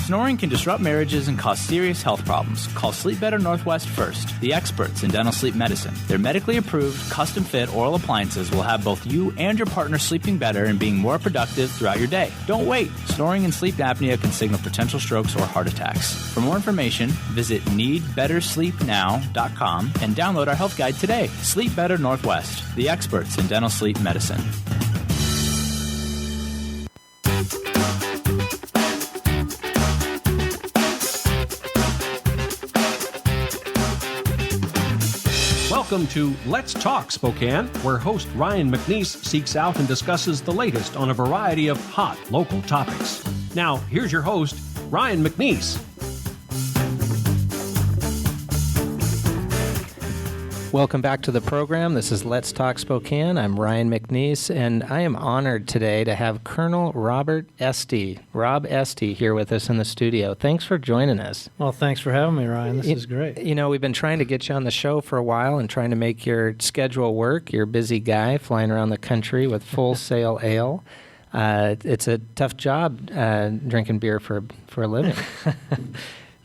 Snoring can disrupt marriages and cause serious health problems. Call Sleep Better Northwest first, the experts in dental sleep medicine. Their medically approved, custom-fit oral appliances will have both you and your partner sleeping better and being more productive throughout your day. Don't wait. Snoring and sleep apnea can signal potential strokes or heart attacks. For more information, visit needbettersleepnow.com and download our health guide today. Sleep Better Northwest, the experts in dental sleep medicine. Welcome to Let's Talk Spokane, where host Ryan McNeese seeks out and discusses the latest on a variety of hot local topics. Now, here's your host, Ryan McNeese. Welcome back to the program. This is Let's Talk Spokane. I'm Ryan McNeese, and I am honored today to have Colonel Robert Estey, Rob Estey, here with us in the studio. Thanks for joining us. Well, thanks for having me, Ryan. This is great. You know, we've been trying to get you on the show for a while and trying to make your schedule work. You're a busy guy flying around the country with Full Sail Ale. It's a tough job drinking beer for a living.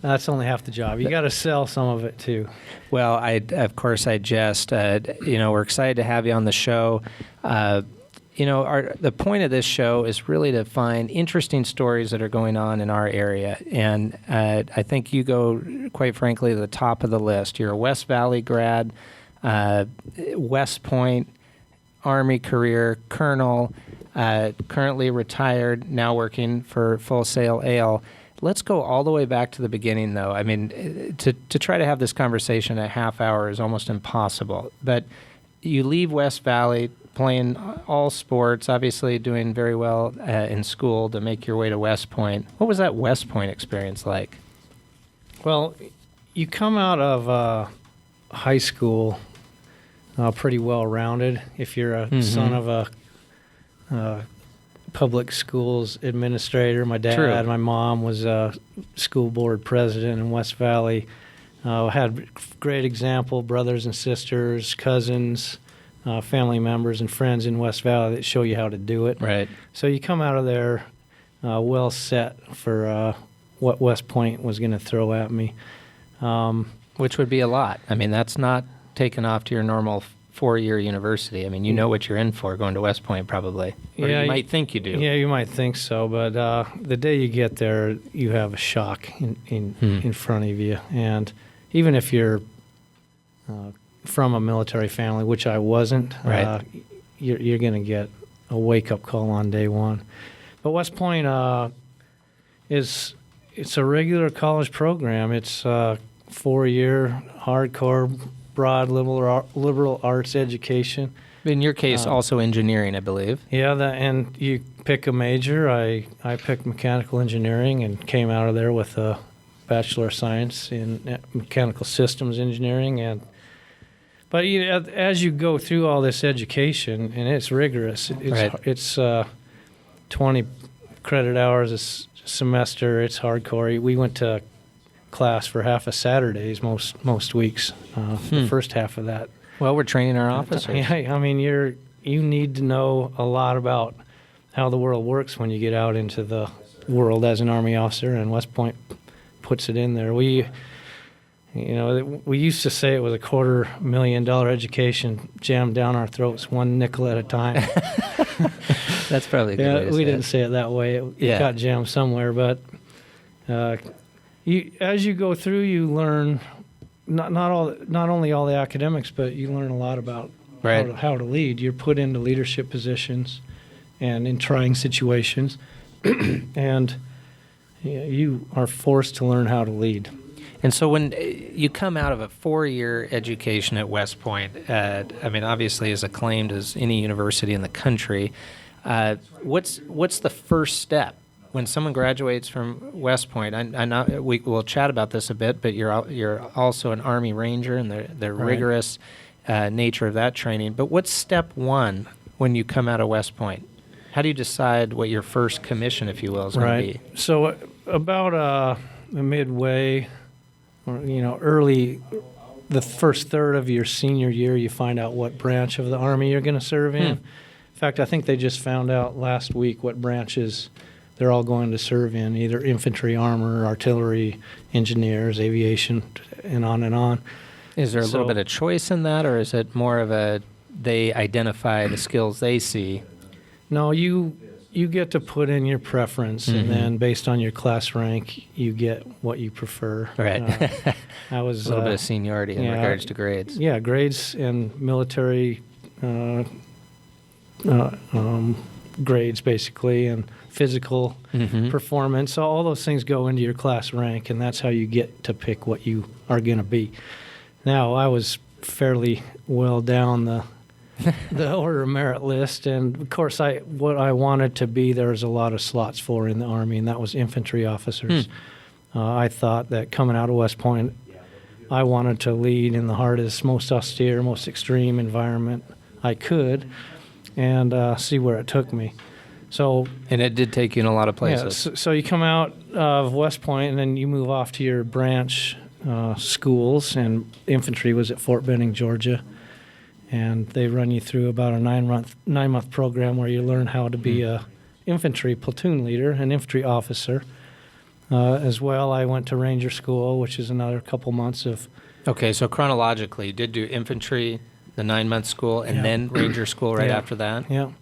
That's only half the job. You got to sell some of it too. Well, of course I jest. We're excited to have you on the show. The point of this show is really to find interesting stories that are going on in our area, and I think you go, quite frankly, to the top of the list. You're a West Valley grad, West Point, Army career, colonel, currently retired, now working for Full Sail Ale. Let's go all the way back to the beginning, though. I mean, to try to have this conversation in a half hour is almost impossible. But you leave West Valley playing all sports, obviously doing very well in school to make your way to West Point. What was that West Point experience like? Well, you come out of high school pretty well-rounded. If you're a son of a public schools administrator. My dad, True. My mom was a school board president in West Valley. Had great example, brothers and sisters, cousins, family members and friends in West Valley that show you how to do it. Right. So you come out of there well set for what West Point was going to throw at me. Which would be a lot. I mean, that's not taken off to your normal four-year university. I mean, you know what you're in for going to West Point, probably. Or yeah, you might think you do. Yeah, you might think so, but the day you get there, you have a shock in front of you. And even if you're from a military family, which I wasn't, right. You're going to get a wake-up call on day one. But West Point it's a regular college program. It's a 4-year hardcore broad liberal arts education. In your case, also engineering, I believe. Yeah, and you pick a major. I picked mechanical engineering and came out of there with a Bachelor of Science in Mechanical Systems Engineering. But as you go through all this education, and it's rigorous, it's 20 credit hours a semester. It's hardcore. We went to class for half a Saturdays most weeks. The first half of that. Well, we're training our officers. Yeah, I mean, you need to know a lot about how the world works when you get out into the world as an Army officer, and West Point puts it in there. We used to say it was a $250,000 education jammed down our throats, one nickel at a time. That's probably a good way to we say didn't it. say it that way. It got jammed somewhere, but as you go through, you learn not only all the academics, but you learn a lot about how to lead. You're put into leadership positions and in trying situations, and you are forced to learn how to lead. And so when you come out of a 4-year education at West Point, I mean, obviously as acclaimed as any university in the country, what's the first step? When someone graduates from West Point, we'll chat about this a bit, but you're also an Army Ranger and the rigorous nature of that training. But what's step one when you come out of West Point? How do you decide what your first commission, if you will, is going to be? So about midway, or early, the first third of your senior year, you find out what branch of the Army you're going to serve in. In fact, I think they just found out last week what branches they're all going to serve in either infantry, armor, artillery, engineers, aviation, and on and on. Is there a little bit of choice in that, or is it more of a they identify the skills they see? No, you get to put in your preference, and then based on your class rank, you get what you prefer. Right. I was a little bit of seniority in regards to grades. Yeah, grades and military grades, basically, and physical performance. So all those things go into your class rank, and that's how you get to pick what you are going to be. Now, I was fairly well down the order of merit list, and of course, what I wanted to be, there was a lot of slots for in the Army, and that was infantry officers. I thought that coming out of West Point, I wanted to lead in the hardest, most austere, most extreme environment I could, and see where it took me. And it did take you in a lot of places. Yeah, so you come out of West Point, and then you move off to your branch schools, and infantry was at Fort Benning, Georgia. And they run you through about a nine-month program where you learn how to be a infantry platoon leader, an infantry officer. As well, I went to Ranger School, which is another couple months of... Okay, so chronologically, you did do infantry, the 9-month school, and then Ranger School right after that? Yeah.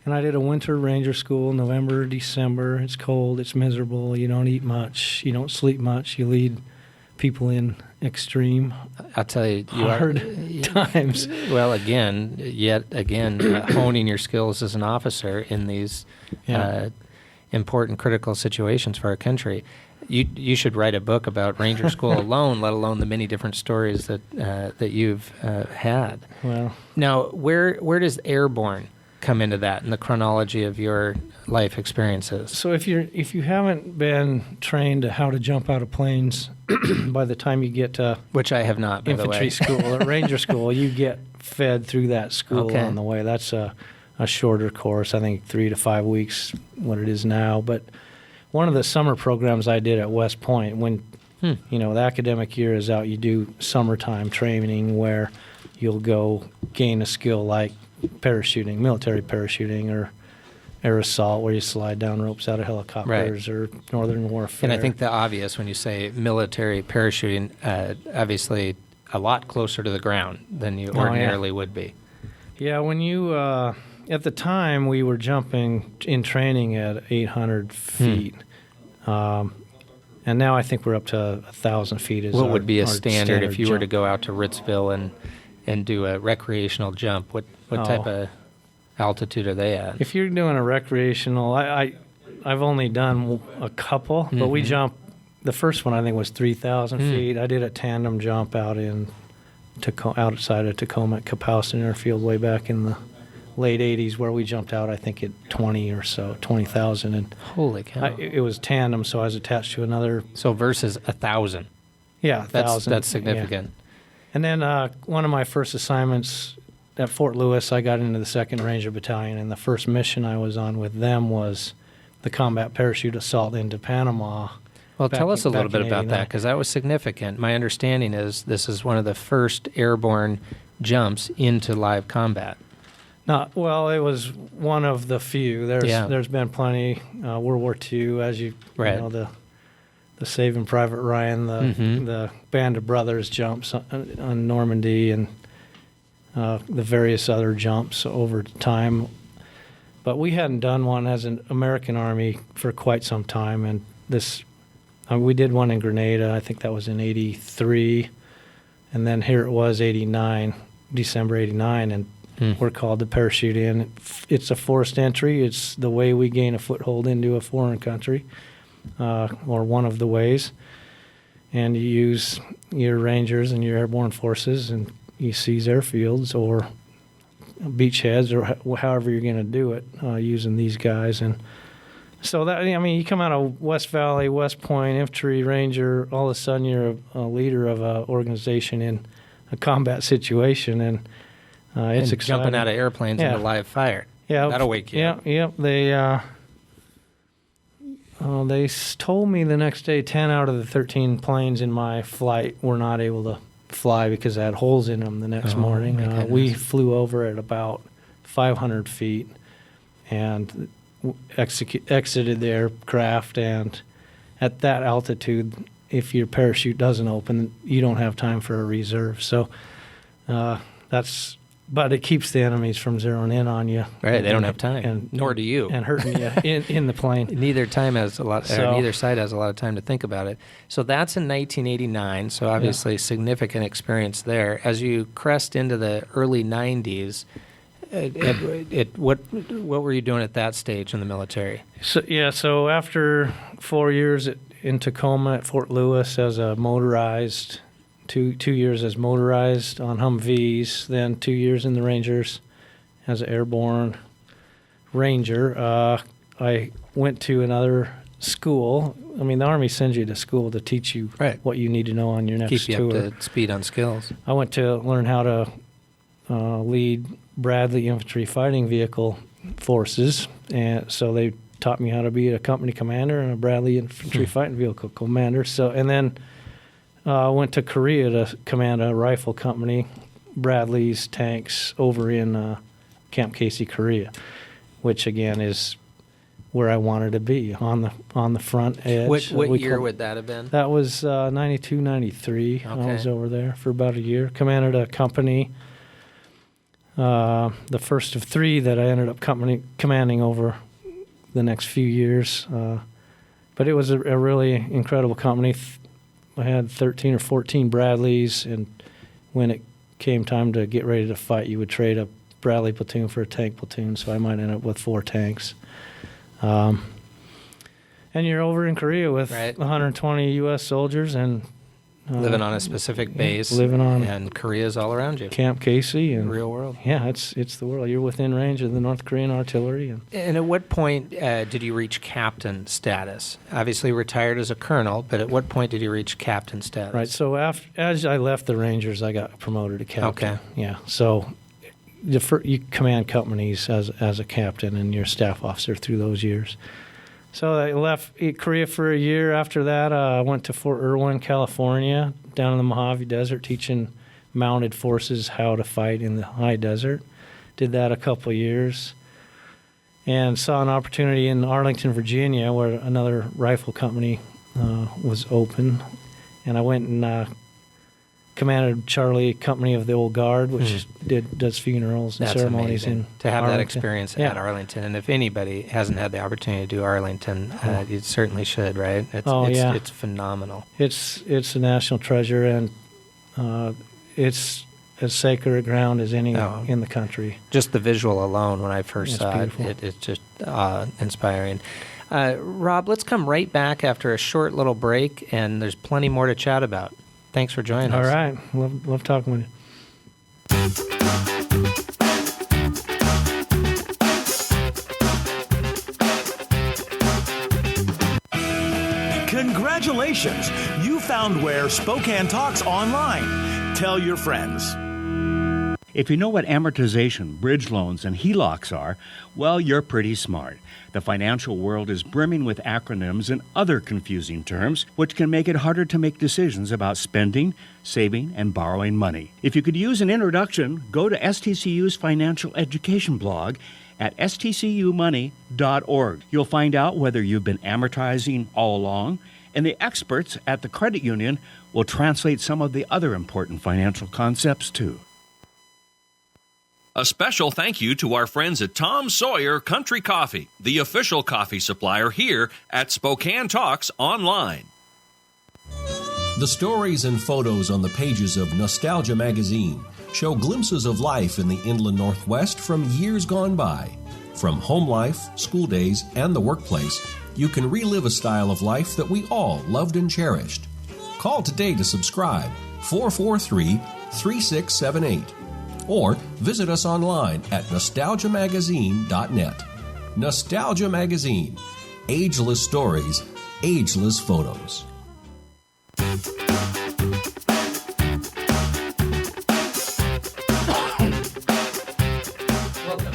And I did a winter Ranger School, November, December. It's cold, it's miserable, you don't eat much, you don't sleep much, you lead people in extreme, I'll tell you, hard times. Well, yet again, honing your skills as an officer in these important, critical situations for our country. You should write a book about Ranger School alone, let alone the many different stories that you've had. Well, now, where does airborne come into that in the chronology of your life experiences? So if you haven't been trained to how to jump out of planes by the time you get to which I have not, by infantry the way. school or Ranger School, you get fed through that school on the way. That's a shorter course, I think 3 to 5 weeks, what it is now. But one of the summer programs I did at West Point, when the academic year is out, you do summertime training where you'll go gain a skill like parachuting, military parachuting, or air assault, where you slide down ropes out of helicopters, or northern warfare. And I think the obvious when you say military parachuting, obviously a lot closer to the ground than you ordinarily would be. Yeah, when you at the time we were jumping in training at 800 feet, and now I think we're up to 1,000 feet. What would be a standard if you were to go out to Ritzville and do a recreational jump? What type of altitude are they at? If you're doing a recreational, I've only done a couple, but we jumped. The first one I think was 3,000 feet. I did a tandem jump out outside of Tacoma at Kapowson Airfield way back in the late 80s, where we jumped out, I think, at 20,000. And holy cow! It was tandem, so I was attached to another. So versus 1,000. Yeah, 1,000. That's significant. Yeah. And then one of my first assignments at Fort Lewis, I got into the 2nd Ranger Battalion, and the first mission I was on with them was the combat parachute assault into Panama. Well, tell us a little bit about that, because that was significant. My understanding is this is one of the first airborne jumps into live combat. Well, it was one of the few. There's been plenty. World War II, as you know, the Saving Private Ryan, the Band of Brothers jumps on Normandy, and the various other jumps over time. But we hadn't done one as an American Army for quite some time, and we did one in Grenada. I think that was in '83, and then here it was December '89, and we're called to parachute in. It's a forced entry. It's the way we gain a foothold into a foreign country, or one of the ways. And you use your Rangers and your airborne forces, and you seize airfields or beachheads, or however you're going to do it, using these guys. And so you come out of West Valley, West Point, infantry, Ranger, all of a sudden you're a leader of an organization in a combat situation, and it's exciting. Jumping out of airplanes into live fire. Yeah, that'll wake you up. Yeah. They told me the next day 10 out of the 13 planes in my flight were not able to fly because they had holes in them the next morning. We flew over at about 500 feet, and exited the aircraft, and at that altitude, if your parachute doesn't open, you don't have time for a reserve. So but it keeps the enemies from zeroing in on you. Right, they don't have time, nor do you, and hurting you in the plane. Neither side has a lot of time to think about it. So that's in 1989. So obviously, significant experience there. As you crest into the early 90s, what were you doing at that stage in the military? So after 4 years in Tacoma at Fort Lewis as a motorized. 2 years as motorized on Humvees, then 2 years in the Rangers as an airborne Ranger. I went to another school. I mean, the Army sends you to school to teach you what you need to know on your next tour. Keep you up to speed on skills. I went to learn how to lead Bradley Infantry Fighting Vehicle forces, and so they taught me how to be a company commander and a Bradley Infantry Fighting Vehicle commander. And then I went to Korea to command a rifle company, Bradley's tanks, over in Camp Casey, Korea, which again is where I wanted to be, on the front edge. What year would that have been? That was 92, 93. Okay. I was over there for about a year. Commanded a company, the first of 3 that I ended up commanding over the next few years. But it was a really incredible company. I had 13 or 14 Bradleys, and when it came time to get ready to fight, you would trade a Bradley platoon for a tank platoon, so I might end up with 4 tanks. And you're over in Korea with 120 U.S. soldiers and living on a specific base, and Korea's all around you. Camp Casey and real world. Yeah, it's the world. You're within range of the North Korean artillery. And at what point did you reach captain status? Obviously retired as a colonel, but at what point did you reach captain status? Right. So as I left the Rangers, I got promoted to captain. Okay. Yeah. So you command companies as a captain and you're a staff officer through those years. So I left Korea for a year. After that, I went to Fort Irwin, California, down in the Mojave Desert, teaching mounted forces how to fight in the high desert. Did that a couple of years. And saw an opportunity in Arlington, Virginia, where another rifle company was open. And I went and commanded Charlie Company of the Old Guard, which does funerals and ceremonies amazing. To have Arlington. That experience at Arlington. And if anybody hasn't had the opportunity to do Arlington, you certainly should, right? It's phenomenal. It's a national treasure, and it's as sacred ground as any in the country. Just the visual alone, when I first saw it's just inspiring. Rob, let's come right back after a short little break, and there's plenty more to chat about. Thanks for joining us. All right. Love talking with you. Congratulations! You found where Spokane Talks online. Tell your friends. If you know what amortization, bridge loans, and HELOCs are, well, you're pretty smart. The financial world is brimming with acronyms and other confusing terms, which can make it harder to make decisions about spending, saving, and borrowing money. If you could use an introduction, go to STCU's financial education blog at stcumoney.org. You'll find out whether you've been amortizing all along, and the experts at the credit union will translate some of the other important financial concepts, too. A special thank you to our friends at Tom Sawyer Country Coffee, the official coffee supplier here at Spokane Talks Online. The stories and photos on the pages of Nostalgia Magazine show glimpses of life in the inland Northwest from years gone by. From home life, school days, and the workplace, you can relive a style of life that we all loved and cherished. Call today to subscribe, 443-3678. Or visit us online at nostalgiamagazine.net. Nostalgia Magazine. Ageless stories, ageless photos. Welcome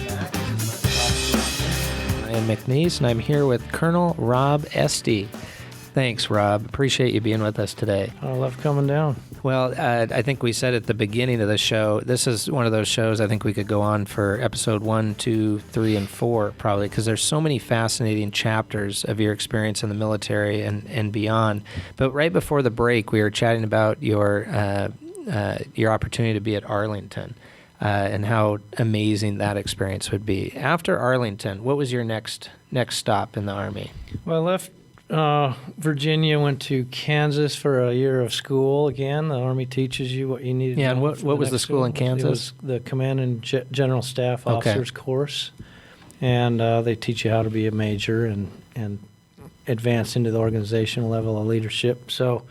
back. Ryan McNeese, and I'm here with Colonel Rob Estey. Thanks, Rob. Appreciate you being with us today. I love coming down. Well, I think we said at the beginning of the show, this is one of those shows I think we could go on for episode 1, 2, 3, and 4 probably, because there's so many fascinating chapters of your experience in the military and beyond. But right before the break, we were chatting about your opportunity to be at Arlington and how amazing that experience would be. After Arlington, what was your next stop in the Army? Well, I left Virginia, went to Kansas for a year of school. Again, the Army teaches you what you need to know. And what was the school in Kansas? It was the Command and General Staff Officers course. And they teach you how to be a major and advance into the organizational level of leadership. So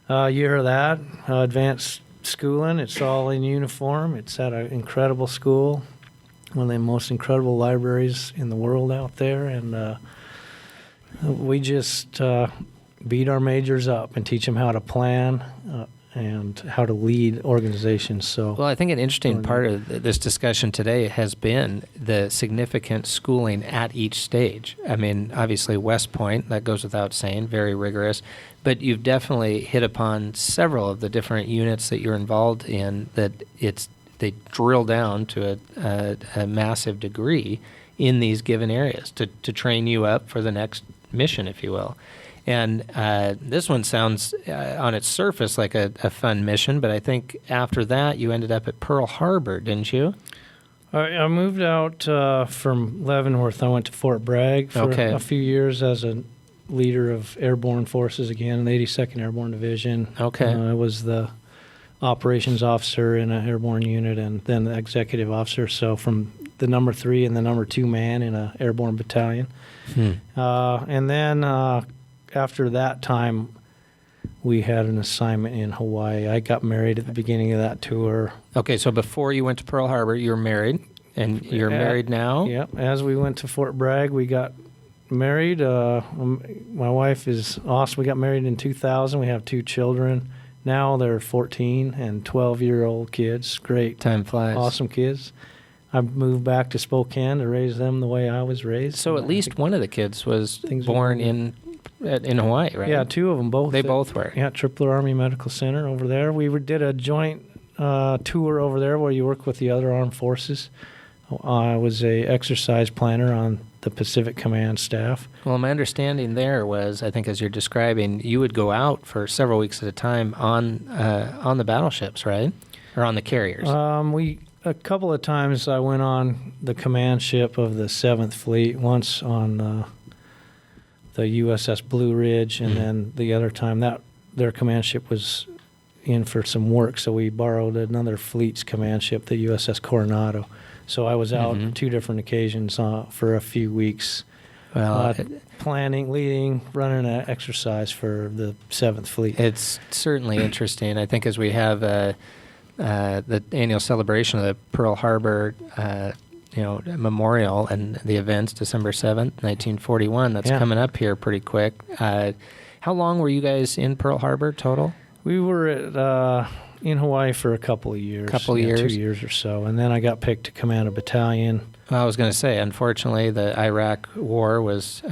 a year of that, advanced schooling. It's all in uniform. It's at an incredible school, one of the most incredible libraries in the world out there. And we just beat our majors up and teach them how to plan and how to lead organizations. So, well, I think an interesting part of this discussion today has been the significant schooling at each stage. I mean, obviously West Point, that goes without saying, very rigorous, but you've definitely hit upon several of the different units that you're involved in that they drill down to a massive degree in these given areas to train you up for the next mission, if you will. And this one sounds on its surface like a fun mission, but I think after that you ended up at Pearl Harbor, didn't you? I moved out from Leavenworth. I went to Fort Bragg for a few years as a leader of airborne forces again, the 82nd Airborne Division. Okay. I was the operations officer in an airborne unit and then the executive officer, so from the number 3 and the number 2 man in an airborne battalion. And then after that time, we had an assignment in Hawaii. I got married at the beginning of that tour. Okay, so before you went to Pearl Harbor, you were married, and you're married now? Yep. As we went to Fort Bragg, we got married. My wife is awesome. We got married in 2000. We have 2 children. Now they're 14 and 12-year-old kids. Great. Time flies. Awesome kids. I moved back to Spokane to raise them the way I was raised. So at least one of the kids was born in Hawaii, right? Yeah, 2 of them both. They both were. Yeah, Tripler Army Medical Center over there. We did a joint tour over there where you work with the other armed forces. I was a exercise planner on the Pacific Command staff. Well, my understanding there was, I think as you're describing, you would go out for several weeks at a time on the battleships, right? Or on the carriers? A couple of times I went on the command ship of the 7th Fleet, once on the USS Blue Ridge, and then the other time their command ship was in for some work, so we borrowed another fleet's command ship, the USS Coronado. So I was out 2 different occasions for a few weeks, planning, leading, running an exercise for the 7th Fleet. It's certainly interesting. I think as we have the annual celebration of the Pearl Harbor memorial and the events, December 7th, 1941, that's coming up here pretty quick. How long were you guys in Pearl Harbor total? We were in Hawaii for a couple of years. 2 years or so. And then I got picked to command a battalion. Well, I was going to say, unfortunately, the Iraq War was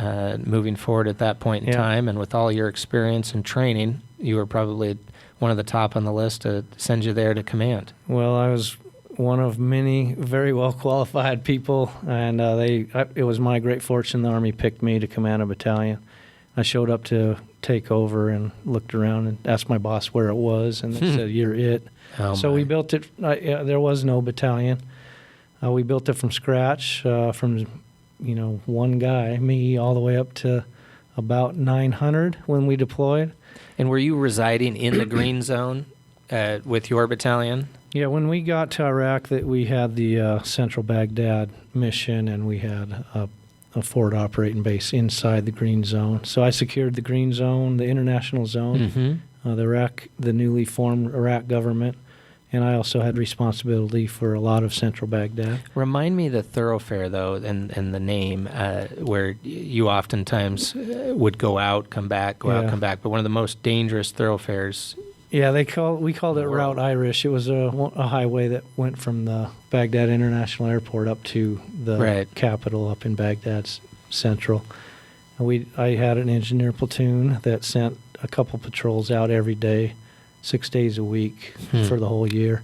moving forward at that point in time, and with all your experience and training, you were probably one of the top on the list to send you there to command. Well, I was one of many very well-qualified people, and it was my great fortune the Army picked me to command a battalion. I showed up to take over and looked around and asked my boss where it was, and they said, "You're it." So we built it. There was no battalion. We built it from scratch, from one guy, me, all the way up to about 900 when we deployed. And were you residing in the Green Zone with your battalion? Yeah, when we got to Iraq, we had the Central Baghdad mission, and we had a forward operating base inside the Green Zone. So I secured the Green Zone, the international zone, the newly formed Iraq government, and I also had responsibility for a lot of Central Baghdad. Remind me the thoroughfare, though, and the name, where you oftentimes would go out, come back, go out, come back, but one of the most dangerous thoroughfares. Yeah, we called it Route Irish. It was a highway that went from the Baghdad International Airport up to the capital up in Baghdad's central. I had an engineer platoon that sent a couple patrols out every day, 6 days a week for the whole year.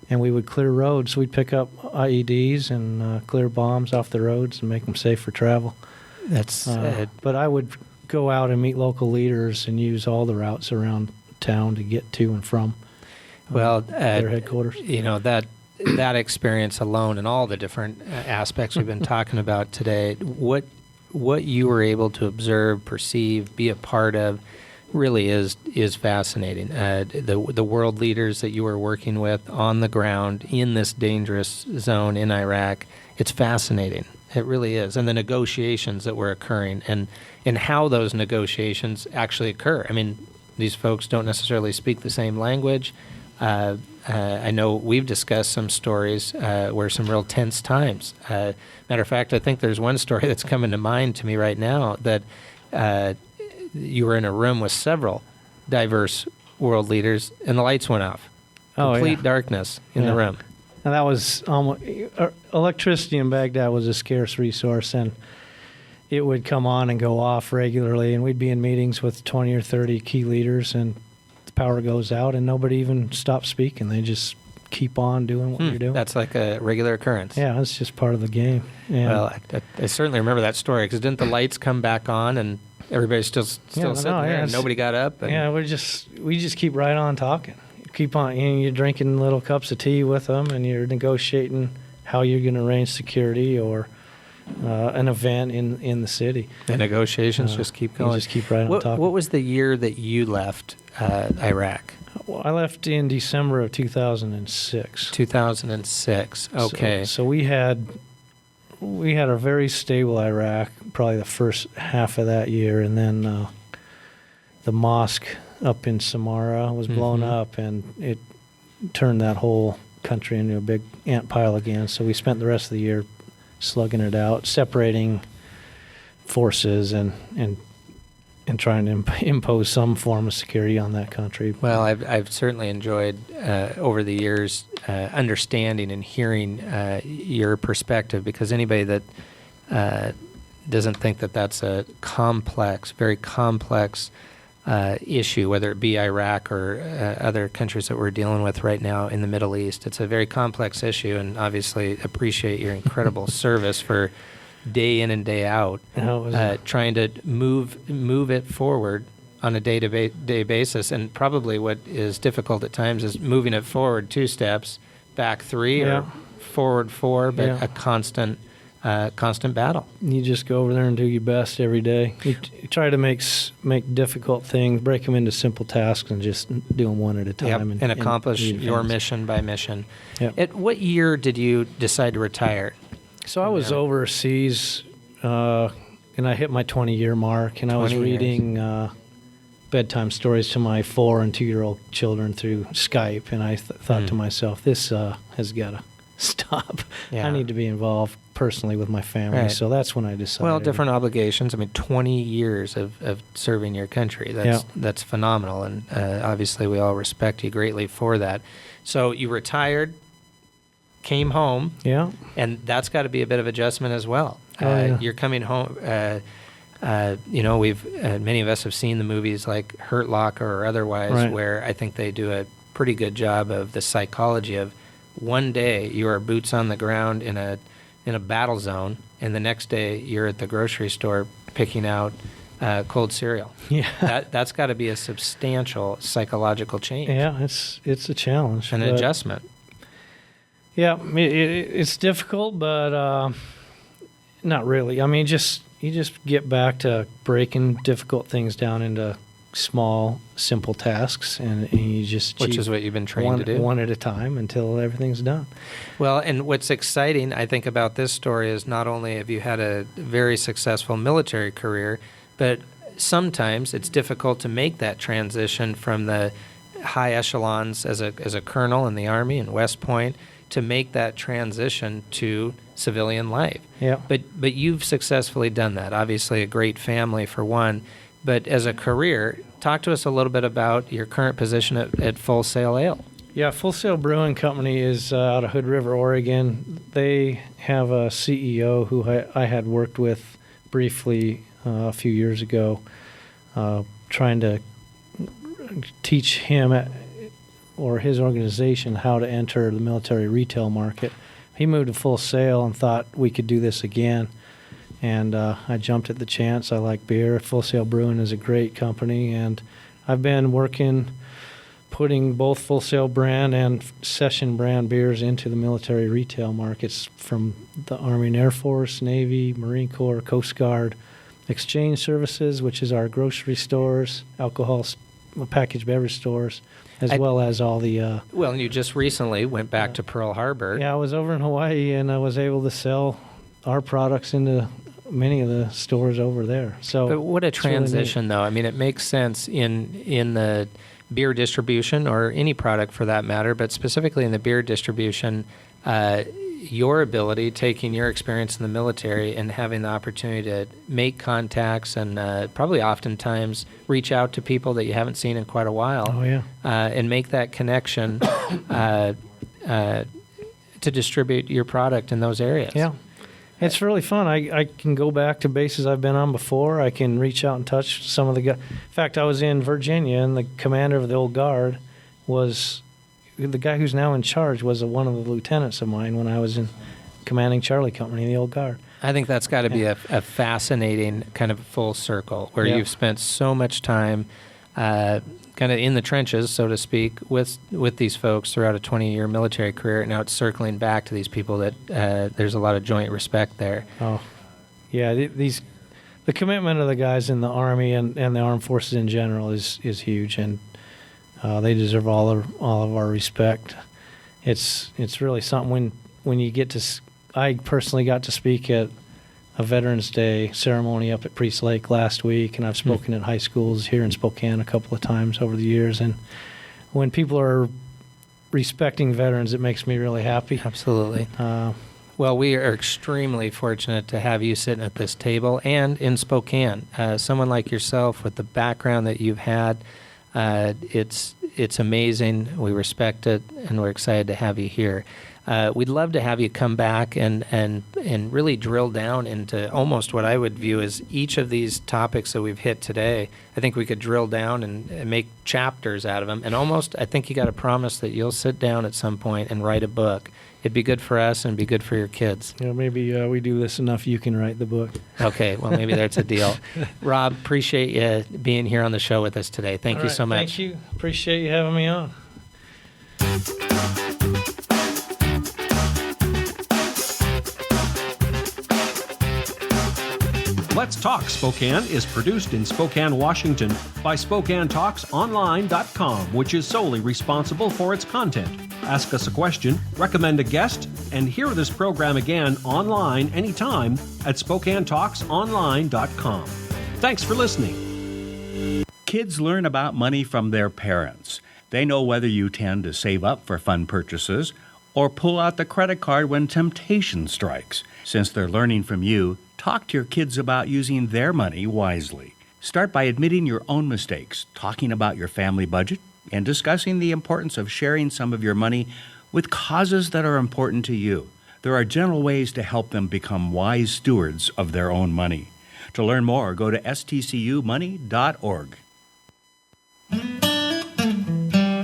And we would clear roads. We'd pick up IEDs and clear bombs off the roads and make them safe for travel. That's but I would go out and meet local leaders and use all the routes around town to get to and from their headquarters. You know, that experience alone and all the different aspects we've been talking about today, what you were able to observe, perceive, be a part of, really is fascinating. The world leaders that you were working with on the ground in this dangerous zone in Iraq, it's fascinating. It really is. And the negotiations that were occurring and how those negotiations actually occur. I mean, these folks don't necessarily speak the same language. I know we've discussed some stories where some real tense times. Matter of fact, I think there's one story that's coming to mind to me right now that you were in a room with several diverse world leaders and the lights went off. Complete darkness in the room. And that was electricity in Baghdad was a scarce resource, and it would come on and go off regularly, and we'd be in meetings with 20 or 30 key leaders, and the power goes out, and nobody even stops speaking. They just keep on doing what you're doing. That's like a regular occurrence. Yeah, it's just part of the game. And well, I certainly remember that story, because didn't the lights come back on, and everybody's still sitting there, and nobody got up? And we just keep right on talking. Keep on, you're drinking little cups of tea with them, and you're negotiating how you're going to arrange security or an event in the city. The negotiations just keep going. You just keep right on talking. What was the year that you left Iraq? Well, I left in December of 2006. 2006. Okay. So we had a very stable Iraq, probably the first half of that year, and then the mosque up in Samara was blown up, and it turned that whole country into a big ant pile again. So we spent the rest of the year slugging it out, separating forces and trying to impose some form of security on that country. Well, I've certainly enjoyed over the years understanding and hearing your perspective, because anybody that doesn't think that that's a complex, very complex issue, whether it be Iraq or other countries that we're dealing with right now in the Middle East. It's a very complex issue, and obviously appreciate your incredible service for day in and day out, trying to move it forward on a day-to-day basis. And probably what is difficult at times is moving it forward 2 steps, back 3, or forward 4, but a constant battle. You just go over there and do your best every day. You try to make difficult things, break them into simple tasks, and just do them one at a time. And accomplish your mission by mission. Yep. At what year did you decide to retire? So I was overseas, and I hit my 20-year mark, and I was reading bedtime stories to my 4- and 2-year-old children through Skype, and I thought to myself, this has got to stop. Yeah. I need to be involved personally with my family. Right. So that's when I decided. Well, different obligations. I mean, 20 years of serving your country. That's phenomenal, and obviously we all respect you greatly for that. So you retired, came home, and that's got to be a bit of adjustment as well. You're coming home. We've many of us have seen the movies like Hurt Locker or otherwise, where I think they do a pretty good job of the psychology of one day you are boots on the ground in a battle zone, and the next day you're at the grocery store picking out cold cereal. Yeah, that's got to be a substantial psychological change. Yeah, it's a challenge, an adjustment. Yeah, it's difficult, but not really. I mean, you just get back to breaking difficult things down into small, simple tasks, and you just which is what you've been trained to do, one at a time until everything's done. Well, and what's exciting, I think, about this story is not only have you had a very successful military career, but sometimes it's difficult to make that transition from the high echelons as a colonel in the Army in West Point to make that transition to civilian life. Yeah. But you've successfully done that. Obviously, a great family for one. But as a career, talk to us a little bit about your current position at Full Sail Ale. Yeah, Full Sail Brewing Company is out of Hood River, Oregon. They have a CEO who I had worked with briefly a few years ago, trying to teach him or his organization how to enter the military retail market. He moved to Full Sail and thought we could do this again. And I jumped at the chance. I like beer. Full Sail Brewing is a great company. And I've been putting both Full Sail brand and Session brand beers into the military retail markets, from the Army and Air Force, Navy, Marine Corps, Coast Guard, Exchange Services, which is our grocery stores, alcohol, packaged beverage stores, as well as all the... Well, and you just recently went back to Pearl Harbor. Yeah, I was over in Hawaii, and I was able to sell our products into many of the stores over there. So, but what a transition, though. I mean, it makes sense in the beer distribution, or any product for that matter, but specifically in the beer distribution, your ability, taking your experience in the military and having the opportunity to make contacts and probably oftentimes reach out to people that you haven't seen in quite a while. Oh, yeah. And make that connection to distribute your product in those areas. Yeah. It's really fun. I can go back to bases I've been on before. I can reach out and touch some of the guys. In fact, I was in Virginia, and the commander of the old guard was the guy who's now in charge, was one of the lieutenants of mine when I was in commanding Charlie Company in the old guard. I think that's got to be a fascinating kind of full circle, where you've spent so much time kind of in the trenches, so to speak, with these folks throughout a 20-year military career. Now it's circling back to these people that there's a lot of joint respect there. Oh, yeah. The commitment of the guys in the Army and the armed forces in general is huge, and they deserve all of our respect. It's really something when you get to. I personally got to speak at a Veterans Day ceremony up at Priest Lake last week, and I've spoken at high schools here in Spokane a couple of times over the years. And when people are respecting veterans, it makes me really happy. Absolutely. Well, we are extremely fortunate to have you sitting at this table and in Spokane. Someone like yourself with the background that you've had, it's amazing. We respect it, and we're excited to have you here. We'd love to have you come back and really drill down into almost what I would view as each of these topics that we've hit today. I think we could drill down and make chapters out of them. And almost, I think you got to promise that you'll sit down at some point and write a book. It'd be good for us and be good for your kids. Yeah, maybe we do this enough, you can write the book. Okay, well, maybe that's a deal. Rob, appreciate you being here on the show with us today. Thank you so much. Thank you. Appreciate you having me on. Let's Talk Spokane is produced in Spokane, Washington by SpokaneTalksOnline.com, which is solely responsible for its content. Ask us a question, recommend a guest, and hear this program again online anytime at SpokaneTalksOnline.com. Thanks for listening. Kids learn about money from their parents. They know whether you tend to save up for fun purchases or pull out the credit card when temptation strikes. Since they're learning from you, talk to your kids about using their money wisely. Start by admitting your own mistakes, talking about your family budget, and discussing the importance of sharing some of your money with causes that are important to you. There are gentle ways to help them become wise stewards of their own money. To learn more, go to stcumoney.org.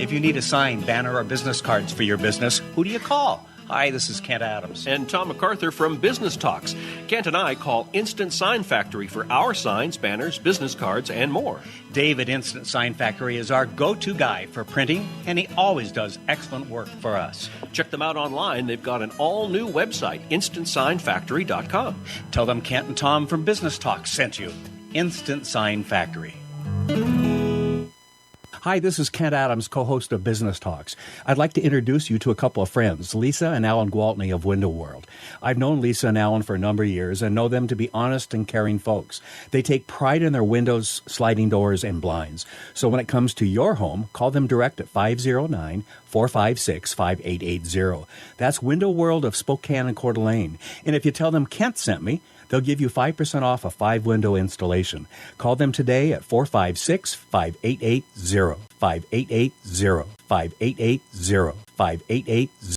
If you need a sign, banner, or business cards for your business, who do you call? Hi, this is Kent Adams. And Tom MacArthur from Business Talks. Kent and I call Instant Sign Factory for our signs, banners, business cards, and more. Dave at Instant Sign Factory is our go-to guy for printing, and he always does excellent work for us. Check them out online. They've got an all-new website, InstantSignFactory.com. Tell them Kent and Tom from Business Talks sent you. Instant Sign Factory. Hi, this is Kent Adams, co-host of Business Talks. I'd like to introduce you to a couple of friends, Lisa and Alan Gwaltney of Window World. I've known Lisa and Alan for a number of years and know them to be honest and caring folks. They take pride in their windows, sliding doors, and blinds. So when it comes to your home, call them direct at 509-456-5880. That's Window World of Spokane and Coeur d'Alene. And if you tell them Kent sent me, they'll give you 5% off a 5-window installation. Call them today at 456-5880, 5880, 5880, 5880.